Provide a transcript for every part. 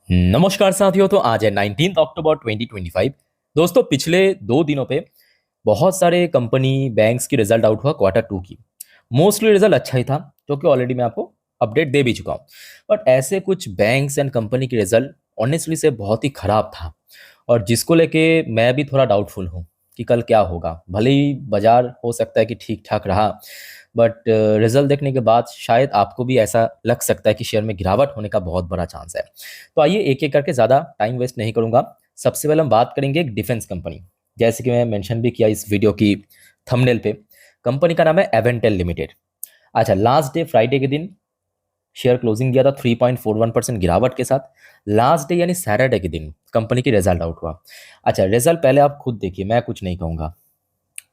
नमस्कार साथियों। तो आज है 19 अक्टूबर 2025। दोस्तों, पिछले 2 दिनों पे बहुत सारे कंपनी बैंक्स की रिजल्ट आउट हुआ क्वार्टर 2 की। मोस्टली रिजल्ट अच्छा ही था, जो कि ऑलरेडी मैं आपको अपडेट दे भी चुका हूँ। बट ऐसे कुछ बैंक्स एंड कंपनी की रिजल्ट ऑनेस्टली से बहुत ही खराब था, और जिसको लेके मैं भी थोड़ा डाउटफुल हूँ कि कल क्या होगा। भले ही बाजार हो सकता है कि ठीक ठाक रहा, बट रिजल्ट देखने के बाद शायद आपको भी ऐसा लग सकता है कि शेयर में गिरावट होने का बहुत बड़ा चांस है। तो आइए एक एक करके ज़्यादा टाइम वेस्ट नहीं करूंगा। सबसे पहले हम बात करेंगे एक डिफेंस कंपनी, जैसे कि मैं मेंशन भी किया इस वीडियो की थंबनेल पे। कंपनी का नाम है एवेंटेल लिमिटेड। अच्छा, लास्ट डे फ्राइडे के दिन शेयर क्लोजिंग दिया था 3.41% गिरावट के साथ। लास्ट डे यानी सैटरडे के दिन कंपनी की रिजल्ट आउट हुआ। अच्छा, रिजल्ट पहले आप खुद देखिए, मैं कुछ नहीं कहूंगा।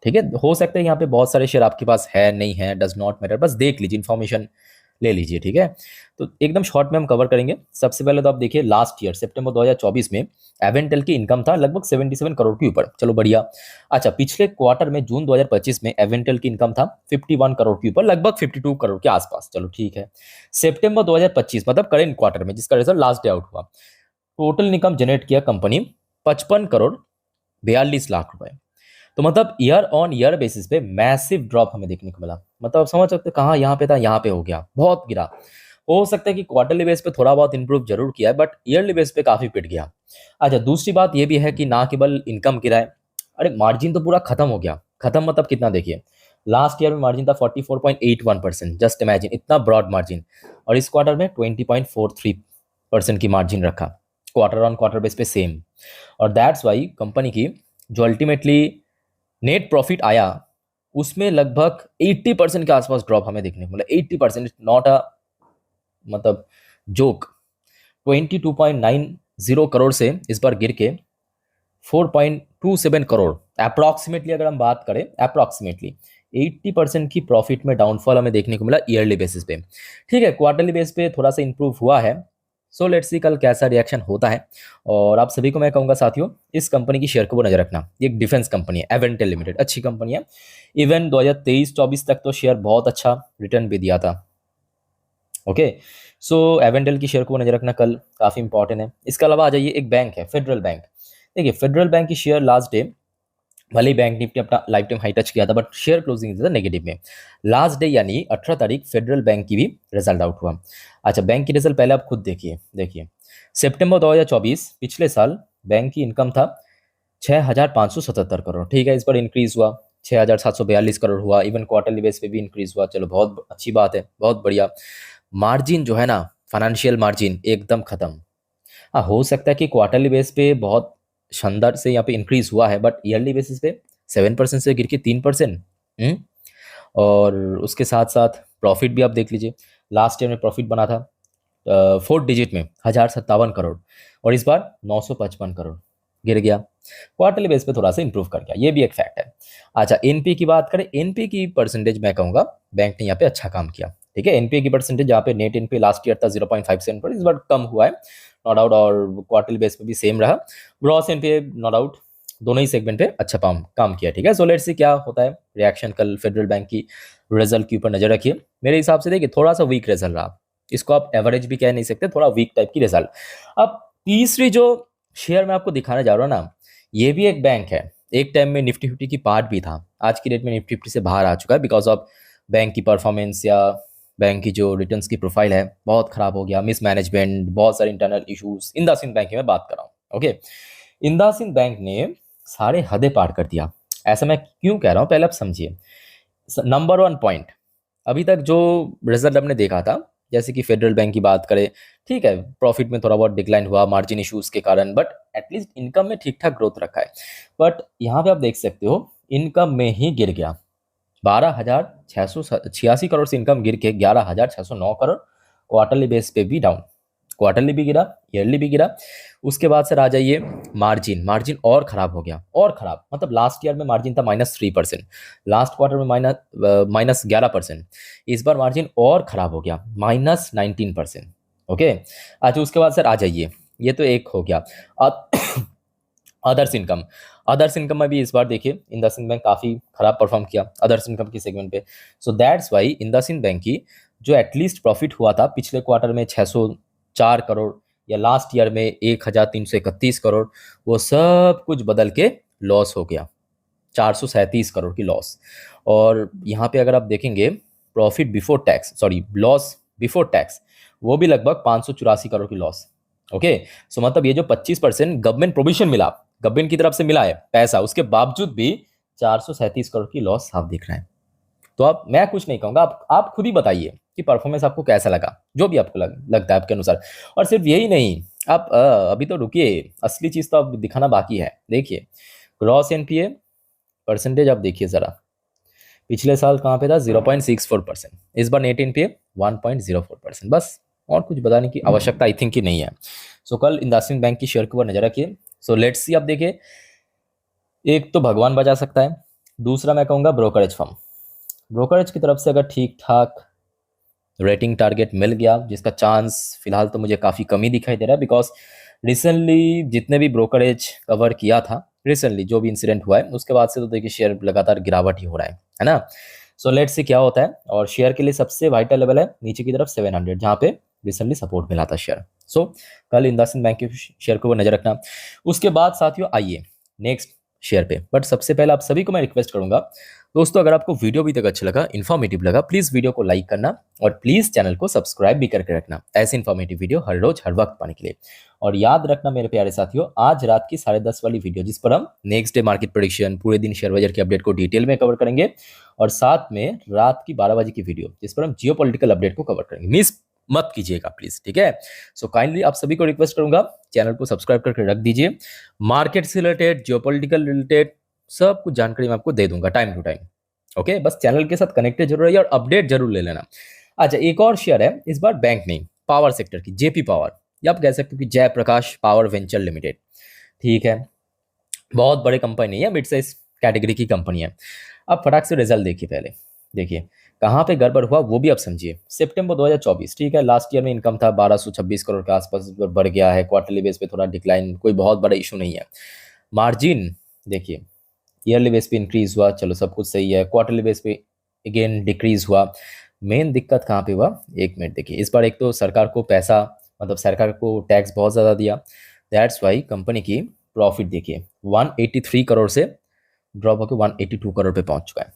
ठीक है, हो सकता है यहाँ पे बहुत सारे शेयर आपके पास है नहीं है, डज नॉट मैटर, बस देख लीजिए, इन्फॉर्मेशन ले लीजिए। ठीक है, तो एकदम शॉर्ट में हम कवर करेंगे। सबसे पहले तो आप देखिए, लास्ट ईयर सितंबर 2024 में एवेंटेल की इनकम था लगभग 77 करोड़ के ऊपर। चलो बढ़िया। अच्छा, पिछले क्वार्टर में जून 2025 में एवेंटेल की इनकम था 51 करोड़ के ऊपर, लगभग 52 करोड़ के आसपास। चलो ठीक है। सितंबर 2025 मतलब करेंट क्वार्टर में, जिसका रिजल्ट लास्ट डे आउट हुआ, टोटल इनकम जनरेट किया कंपनी 55 करोड़ 42 लाख रुपए। तो मतलब ईयर ऑन ईयर बेसिस पे मैसिव ड्रॉप हमें देखने को मिला। मतलब आप समझ सकते हैं, कहाँ यहाँ पे था यहाँ पे हो गया, बहुत गिरा। हो सकता है कि क्वार्टरली बेस पे थोड़ा बहुत इंप्रूव जरूर किया है, बट ईयरली बेस पे काफी पिट गया। अच्छा, दूसरी बात ये भी है कि ना केवल इनकम गिरा है, अरे मार्जिन तो पूरा खत्म हो गया। खत्म मतलब कितना देखिए, लास्ट ईयर में मार्जिन था 44.81%। जस्ट इमेजिन, इतना ब्रॉड मार्जिन। और इस क्वार्टर में 20.43% की मार्जिन रखा, क्वार्टर ऑन क्वार्टर बेस पे सेम। और दैट्स वाई कंपनी की जो अल्टीमेटली नेट प्रॉफिट आया, उसमें लगभग 80% के आसपास ड्रॉप हमें देखने को मिला। 80%, नॉट अ मतलब जोक। 22.90 करोड़ से इस बार गिर के 4.27 करोड़ अप्रॉक्सीमेटली, अगर हम बात करें अप्रॉक्सीमेटली 80% की प्रॉफिट में डाउनफॉल हमें देखने को मिला ईयरली बेसिस पे। ठीक है, क्वार्टरली बेस पे थोड़ा सा इंप्रूव हुआ है। सो लेट्स सी कल कैसा रिएक्शन होता है। और आप सभी को मैं कहूंगा साथियों, इस कंपनी की शेयर को वो नजर रखना। ये एक डिफेंस कंपनी है, एवेंटेल लिमिटेड, अच्छी कंपनी है। इवन 2023-24 तक तो शेयर बहुत अच्छा रिटर्न भी दिया था। ओके, सो एवेंडेल की शेयर को नजर रखना कल काफी इंपॉर्टेंट है। इसके अलावा आ जाइए, एक बैंक है फेडरल बैंक। देखिए, फेडरल बैंक की शेयर लास्ट डे, भले ही बैंक निफ्टी अपना लाइफ टाइम हाई टच किया था, बट शेयर क्लोजिंग था नेगेटिव में। लास्ट डे यानी 18 तारीख फेडरल बैंक की भी रिजल्ट आउट हुआ। अच्छा, बैंक की रिजल्ट पहले आप खुद देखिए। देखिए, सितंबर 2024 पिछले साल बैंक की इनकम था 6,577 करोड़। ठीक है, इस पर इंक्रीज हुआ 6,742 करोड़ हुआ। इवन क्वार्टरली बेस पे भी इंक्रीज हुआ। चलो बहुत अच्छी बात है, बहुत बढ़िया। मार्जिन जो है ना, फाइनेंशियल मार्जिन एकदम खत्म। हाँ, हो सकता है कि क्वार्टरली बेस पे बहुत शानदार से यहाँ पे इंक्रीज हुआ है, बट ईयरली बेसिस पे 7% से गिर के 3%। और उसके साथ साथ प्रॉफिट भी आप देख लीजिए। लास्ट ईयर में प्रॉफिट बना था 4 डिजिट में 1,057 करोड़, और इस बार 955 करोड़, गिर गया। क्वार्टरली बेस पे थोड़ा सा इंप्रूव कर गया, ये भी एक फैक्ट है। अच्छा, एनपी की बात करें, एनपी की परसेंटेज मैं कहूँगा बैंक ने यहाँ पे अच्छा काम किया। ठीक है, एनपी की परसेंटेज यहाँ पे नेट एनपी लास्ट ईयर था 0.57 पर, इस बार कम हुआ है, नो डाउट। और क्वार्टरली बेस पे भी सेम रहा। ग्रॉस एनपी नो डाउट, दोनों ही सेगमेंट पे अच्छा काम किया। ठीक है, सो लेट्स सी क्या होता है रिएक्शन कल फेडरल बैंक की रिजल्ट के ऊपर नजर रखिए। मेरे हिसाब से देखिए, थोड़ा सा वीक रिजल्ट रहा, इसको आप एवरेज भी कह नहीं सकते, थोड़ा वीक टाइप की रिजल्ट। अब तीसरी जो शेयर मैं आपको दिखाने जा रहा हूँ ना, ये भी एक बैंक है। एक टाइम में निफ्टी फिफ्टी की पार्ट भी था, आज की डेट में निफ्टी फिफ्टी से बाहर आ चुका है, बिकॉज ऑफ बैंक की परफॉर्मेंस या बैंक की जो रिटर्न्स की प्रोफाइल है बहुत खराब हो गया, मिस मैनेजमेंट, बहुत सारे इंटरनल इश्यूज। इंदासिंद बैंक की मैं बात कर रहा हूँ। ओके, इंदासिंद बैंक ने सारे हदें पार कर दिया। ऐसा मैं क्यों कह रहा हूँ, पहले आप समझिए। नंबर वन पॉइंट, अभी तक जो रिजल्ट हमने देखा था, जैसे कि फेडरल बैंक की बात करें, ठीक है, प्रॉफिट में थोड़ा बहुत डिक्लाइन हुआ मार्जिन इश्यूज के कारण, बट एटलीस्ट इनकम में ठीक ठाक ग्रोथ रखा है। बट यहाँ पे आप देख सकते हो, इनकम में ही गिर गया। 12,686 करोड़ से इनकम गिर के 11,609 करोड़। क्वार्टरली बेस पे भी डाउन, क्वार्टरली भी गिरा, ईयरली भी गिरा। उसके बाद सर आ जाइए, मार्जिन मार्जिन और खराब हो गया, और खराब मतलब लास्ट ईयर में मार्जिन था -3%, लास्ट क्वार्टर में -11%। इस बार मार्जिन और खराब हो गया, -19%। ओके, अच्छा उसके बाद सर आ जाइए, ये तो एक हो गया। अदर्स इनकम, अदर्स इनकम में भी इस बार देखिए इंडसइंड बैंक काफी खराब परफॉर्म किया अदर्स इनकम की सेगमेंट पे। So that's why IndusInd bank की जो एटलीस्ट प्रॉफिट हुआ था पिछले क्वार्टर में 604 करोड़, या लास्ट ईयर में 1331 करोड़, वो सब कुछ बदल के लॉस हो गया, 437 करोड़ की लॉस। और यहाँ पे अगर आप देखेंगे profit before tax, sorry loss before tax, वो भी लगभग 584 करोड़ की लॉस। ओके, सो मतलब ये जो 25% गवर्नमेंट प्रोविजन मिला, गवर्नमेंट की तरफ से मिला है पैसा, उसके बावजूद भी 437 करोड़ की लॉस आप दिख रहे हैं। तो आप, मैं कुछ नहीं कहूंगा, आप खुद ही बताइए कि परफॉर्मेंस आपको कैसा लगा, जो भी आपको लगता है आपके अनुसार। और सिर्फ यही नहीं, आप अभी तो रुकिए, असली चीज तो आप दिखाना बाकी है। देखिए ग्रॉस एनपीए परसेंटेज आप देखिए जरा, पिछले साल कहाँ पे था 0.64%, इस बार नेट एनपीए 1.04%। बस, और कुछ बताने की आवश्यकता आई थिंक कि नहीं है। सो कल इंडसइंड बैंक की शेयर के ऊपर नजर रखिए। सो लेट्स सी, आप देखिए, एक तो भगवान बचा सकता है, दूसरा मैं कहूँगा ब्रोकरेज फर्म, ब्रोकरेज की तरफ से अगर ठीक ठाक रेटिंग टारगेट मिल गया, जिसका चांस फिलहाल तो मुझे काफ़ी कम ही दिखाई दे रहा है, बिकॉज रिसेंटली जितने भी ब्रोकरेज कवर किया था, रिसेंटली जो भी इंसिडेंट हुआ है उसके बाद से तो देखिए शेयर लगातार गिरावट ही हो रहा है ना। सो लेट्स से क्या होता है। और शेयर के लिए सबसे वाइटल लेवल है नीचे की तरफ 700, जहाँ पे रिसेंटली सपोर्ट मिला था शेयर। सो कल इंडसइंड बैंक के शेयर को नजर रखना। उसके बाद साथियों आइए नेक्स्ट शेयर पे, बट सबसे पहले आप सभी को मैं रिक्वेस्ट करूंगा दोस्तों, अगर आपको वीडियो अभी तक अच्छा लगा, इन्फॉर्मेटिव लगा, प्लीज वीडियो को लाइक करना और प्लीज चैनल को सब्सक्राइब भी करके रखना, ऐसे इन्फॉर्मेटिव वीडियो हर रोज हर वक्त पाने के लिए। और याद रखना मेरे प्यारे साथियों, आज रात की 10:30 वाली वीडियो, जिस पर हम नेक्स्ट डे मार्केट प्रेडिक्शन, पूरे दिन शेयर बाजार के अपडेट को डिटेल में कवर करेंगे, और साथ में रात की 12 बजे की वीडियो जिस पर हम जियो पॉलिटिकल अपडेट को कवर करेंगे, मिस मत कीजिएगा प्लीज, ठीक है। सो काइंडली आप सभी को रिक्वेस्ट करूंगा, चैनल को सब्सक्राइब करके रख दीजिए। मार्केट से रिलेटेड, जियोपॉलिटिकल रिलेटेड सब कुछ जानकारी मैं आपको दे दूंगा टाइम टू टाइम। ओके, बस चैनल के साथ कनेक्टेड जरूर रहिए और अपडेट जरूर ले लेना। अच्छा, एक और शेयर है, इस बार बैंक नहीं, पावर सेक्टर की, जेपी पावर, या आप कह सकते हो कि जयप्रकाश पावर वेंचर लिमिटेड, ठीक है। बहुत बड़े कंपनी है, मिड साइज कैटेगरी की कंपनी है। अब फटाक से रिजल्ट देखिए, पहले देखिए कहाँ पे गड़बड़ हुआ वो भी आप समझिए। सितंबर 2024, ठीक है, लास्ट ईयर में इनकम था 1226 करोड़ के आसपास, बढ़ गया है, क्वार्टरली बेस पे थोड़ा डिक्लाइन, कोई बहुत बड़ा इशू नहीं है। मार्जिन देखिए, ईयरली बेस पे इंक्रीज हुआ, चलो सब कुछ सही है, क्वार्टरली बेस पे अगेन डिक्रीज हुआ। मेन दिक्कत कहाँ पे हुआ, एक मिनट देखिए, इस बार एक तो सरकार को पैसा, मतलब सरकार को टैक्स बहुत ज़्यादा दिया, दैट्स वाई कंपनी की प्रॉफिट देखिए 183 करोड़ से ड्रॉप होकर 182 करोड़ पे पहुंच चुका है,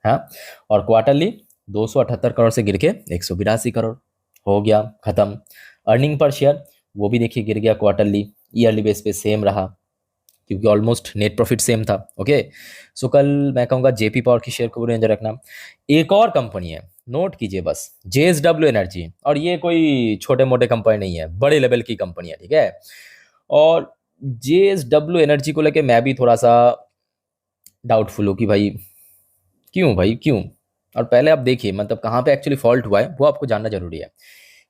हाँ। और क्वार्टरली 278 करोड़ से गिर के 182 करोड़ हो गया, खत्म। अर्निंग पर शेयर वो भी देखिए गिर गया क्वार्टरली, ईयरली बेस पे सेम रहा, क्योंकि ऑलमोस्ट नेट प्रॉफिट सेम था। ओके, सो कल मैं कहूँगा जेपी पावर की शेयर को पूरे नजर रखना। एक और कंपनी है, नोट कीजिए बस, जेएसडब्ल्यू एनर्जी, और ये कोई छोटे मोटे कंपनी नहीं है, बड़े लेवल की कंपनी है, ठीक है। और जेएसडब्ल्यू एनर्जी को लेके मैं भी थोड़ा सा डाउटफुल हूँ कि भाई क्यों। और पहले आप देखिए मतलब कहाँ पे एक्चुअली फॉल्ट हुआ है वो आपको जानना जरूरी है,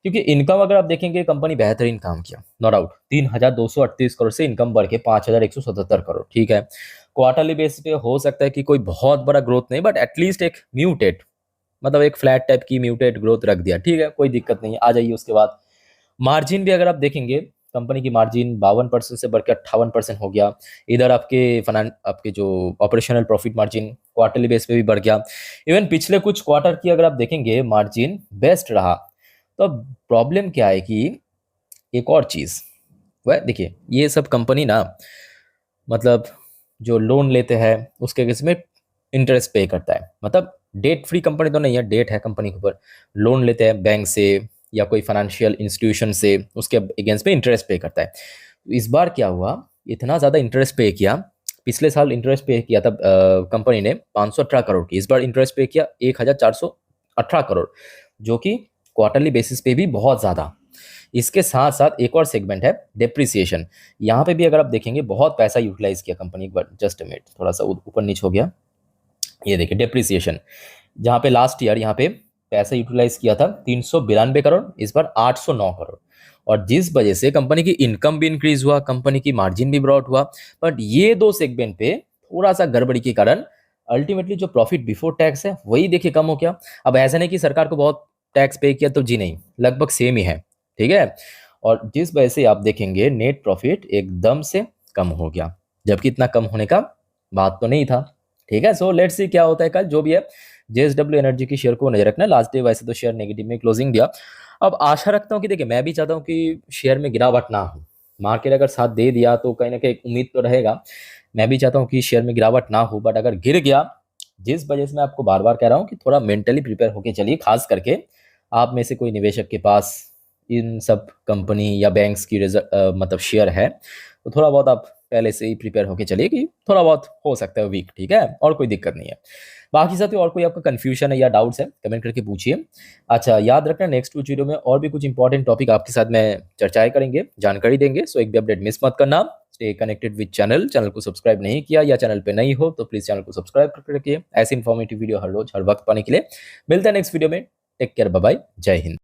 क्योंकि इनकम अगर आप देखेंगे कंपनी बेहतरीन काम किया, नो डाउट, 3238 करोड़ से इनकम बढ़ के 5177 करोड़, ठीक है। क्वार्टरली बेस पे हो सकता है कि कोई बहुत बड़ा ग्रोथ नहीं, बट एटलीस्ट एक म्यूटेड, मतलब एक फ्लैट टाइप की म्यूटेड ग्रोथ रख दिया, ठीक है, कोई दिक्कत नहीं है, आ जाइए। उसके बाद मार्जिन भी अगर आप देखेंगे, कंपनी की मार्जिन 52% से बढ़ के 58% हो गया। इधर आपके जो operational profit margin quarterly base पे भी बढ़ गया। इवन पिछले कुछ क्वार्टर की अगर आप देखेंगे मार्जिन बेस्ट रहा। तो अब प्रॉब्लम क्या है कि एक और चीज़ वह देखिए, ये सब कंपनी ना, मतलब जो लोन लेते हैं उसके केस में इंटरेस्ट पे करता है, मतलब डेट फ्री कंपनी तो नहीं है, डेट है कंपनी के ऊपर, लोन लेते हैं बैंक से या कोई फाइनेंशियल इंस्टीट्यूशन से, उसके अगेंस्ट पे इंटरेस्ट पे करता है। तो इस बार क्या हुआ, इतना ज़्यादा इंटरेस्ट पे किया, पिछले साल इंटरेस्ट पे किया था कंपनी ने 518 करोड़ की, इस बार इंटरेस्ट पे किया 1418 करोड़, जो कि क्वार्टरली बेसिस पे भी बहुत ज़्यादा। इसके साथ साथ एक और सेगमेंट है डेप्रिसिएशन, यहाँ पे भी अगर आप देखेंगे बहुत पैसा यूटिलाइज किया कंपनी, एक बार जस्ट मिनट, थोड़ा सा ऊपर नीचे हो गया, ये देखिए डेप्रिसिएशन, जहाँ पे लास्ट ईयर यहाँ पे पैसा यूटिलाइज किया था 392 करोड़, इस बार 809 करोड़, और जिस वजह से कंपनी की इनकम भी इंक्रीज हुआ, कंपनी की मार्जिन भी ब्रॉड हुआ, बट ये दो सेगमेंट पे थोड़ा सा गड़बड़ी के कारण अल्टीमेटली जो प्रॉफिट बिफोर टैक्स है वही देखिए कम हो गया। अब ऐसा नहीं कि सरकार को बहुत टैक्स पे किया, तो जी नहीं, लगभग सेम ही है, ठीक है। और जिस वजह से आप देखेंगे नेट प्रॉफिट एकदम से कम हो गया, जबकि इतना कम होने का बात तो नहीं था, ठीक है। सो लेट्स सी क्या होता है कल, जो भी है जेएसडब्ल्यू एनर्जी की शेयर को नजर रखना। लास्ट डे वैसे तो शेयर नेगेटिव में क्लोजिंग दिया, अब आशा रखता हूँ कि देखिए मैं भी चाहता हूँ कि शेयर में गिरावट ना हो। मार्केट अगर साथ दे दिया तो कहीं ना कहीं एक उम्मीद तो रहेगा। मैं भी चाहता हूँ कि शेयर में गिरावट ना हो, बट अगर गिर गया, जिस वजह से मैं आपको बार बार कह रहा हूँ कि थोड़ा मेंटली प्रिपेयर होके चलिए। खास करके आप में से कोई निवेशक के पास इन सब कंपनी या बैंक्स की मतलब शेयर है, तो थोड़ा बहुत आप पहले से ही प्रिपेयर होके चलिए कि थोड़ा बहुत हो सकता है वीक, ठीक है, और कोई दिक्कत नहीं है। बाकी साथियों और कोई आपका कंफ्यूजन है या डाउट्स है, कमेंट करके पूछिए। अच्छा याद रखना, नेक्स्ट कुछ वीडियो में और भी कुछ इंपॉर्टेंट टॉपिक आपके साथ में चर्चाएं करेंगे, जानकारी देंगे। सो एक भी अपडेट मिस मत करना। स्टे कनेक्टेड विद चैनल को सब्सक्राइब नहीं किया या चैनल पे नहीं हो तो प्लीज चैनल को सब्सक्राइब करके रखिए। ऐसे इन्फॉर्मेटिव वीडियो हर रोज हर वक्त पाने के लिए मिलते हैं नेक्स्ट वीडियो में। टेक केयर, बाय बाय, जय हिंद।